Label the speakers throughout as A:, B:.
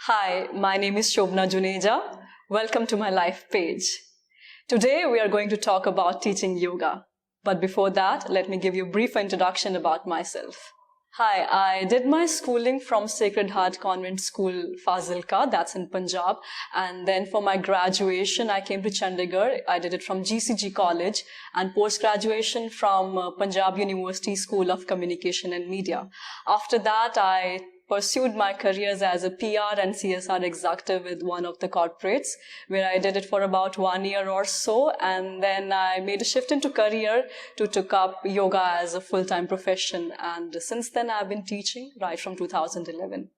A: Hi, my name is Shobhna Juneja. Welcome to my LifePage. Today we are going to talk about teaching yoga. But before that, let me give you a brief introduction about myself. Hi, I did my schooling from Sacred Heart Convent School, Fazilka, that's in Punjab. And then for my graduation, I came to Chandigarh. I did it from GCG College and post-graduation from Punjab University School of Communication and Media. After that, I pursued my careers as a PR and CSR executive with one of the corporates, where I did it for about 1 year or so. And then I made a shift into career to took up yoga as a full-time profession. And since then, I've been teaching right from 2011.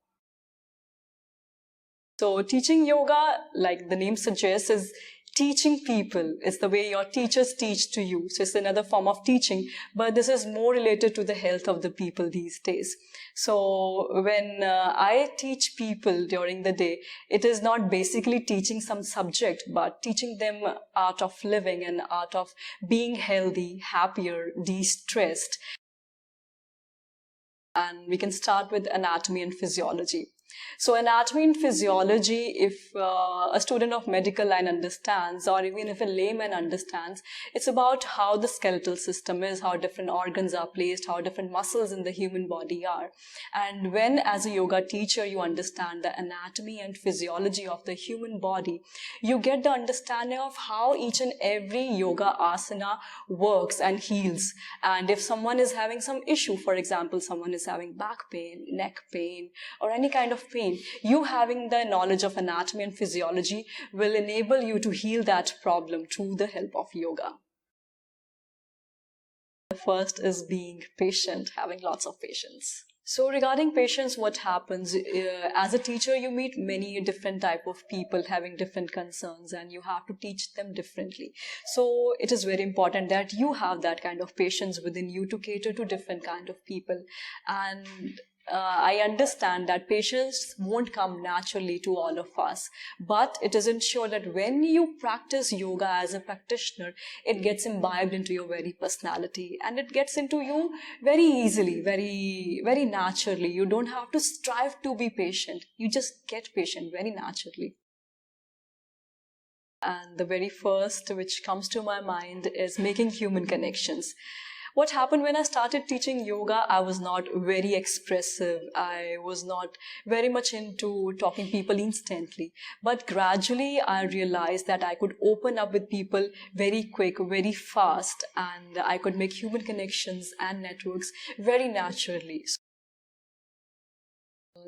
A: So teaching yoga, like the name suggests, is teaching people. It's the way your teachers teach to you. So it's another form of teaching, but this is more related to the health of the people these days. So when I teach people during the day, it is not basically teaching some subject, but teaching them art of living and art of being healthy, happier, de-stressed. And we can start with anatomy and physiology. So anatomy and physiology, if a student of medical line understands, or even if a layman understands, it's about how the skeletal system is, how different organs are placed, how different muscles in the human body are. And when, as a yoga teacher, you understand the anatomy and physiology of the human body, you get the understanding of how each and every yoga asana works and heals. And if someone is having some issue, for example, someone is having back pain, neck pain, or any kind of pain, you having the knowledge of anatomy and physiology will enable you to heal that problem through the help of yoga. The first is being patient, having lots of patience. So regarding patience, what happens, as a teacher, you meet many different type of people having different concerns, and you have to teach them differently. So it is very important that you have that kind of patience within you to cater to different kind of people. And I understand that patience won't come naturally to all of us, but it is ensured that when you practice yoga as a practitioner, it gets imbibed into your very personality, and it gets into you very easily, very naturally. You don't have to strive to be patient. You just get patient very naturally. And the very first which comes to my mind is making human connections. What happened when I started teaching yoga, I was not very expressive. I was not very much into talking people instantly. But gradually, I realized that I could open up with people very quick, very fast, and I could make human connections and networks very naturally.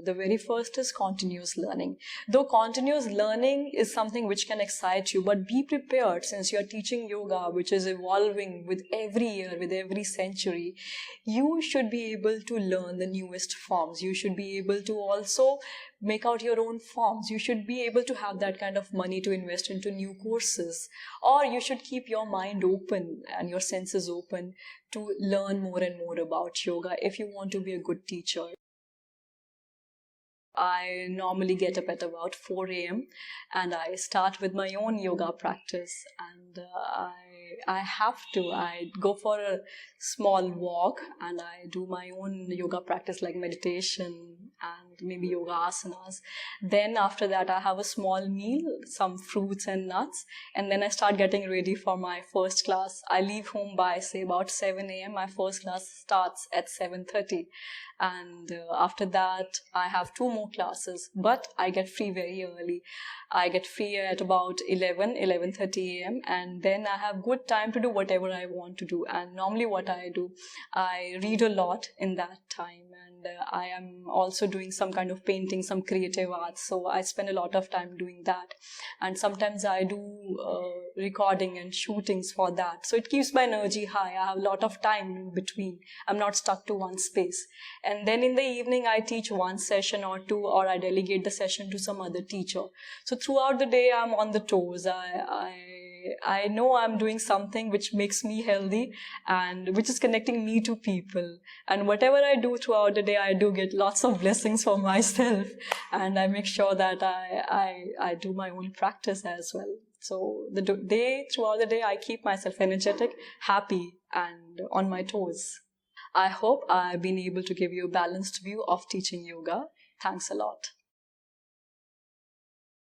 A: The very first is continuous learning. Though continuous learning is something which can excite you, but be prepared, since you are teaching yoga, which is evolving with every year, with every century. You should be able to learn the newest forms. You should be able to also make out your own forms. You should be able to have that kind of money to invest into new courses. Or you should keep your mind open and your senses open to learn more and more about yoga if you want to be a good teacher. I normally get up at about 4 a.m. and I start with my own yoga practice, and I go for a small walk and I do my own yoga practice like meditation and maybe yoga asanas. Then after that I have a small meal, some fruits and nuts, and then I start getting ready for my first class. I leave home by say about 7 a.m. My first class starts at 7:30. And after that, I have 2 more classes, but I get free very early. I get free at about 11:30 a.m. and then I have good time to do whatever I want to do. And normally what I do, I read a lot in that time, and I am also doing some kind of painting, some creative arts. So I spend a lot of time doing that. And sometimes I do recording and shootings for that. So it keeps my energy high. I have a lot of time in between. I'm not stuck to one space. And then in the evening, I teach 1 session or 2, or I delegate the session to some other teacher. So throughout the day, I'm on the toes. I know I'm doing something which makes me healthy and which is connecting me to people. And whatever I do throughout the day, I do get lots of blessings for myself. And I make sure that I do my own practice as well. So throughout the day, I keep myself energetic, happy, and on my toes. I hope I've been able to give you a balanced view of teaching yoga. Thanks a lot.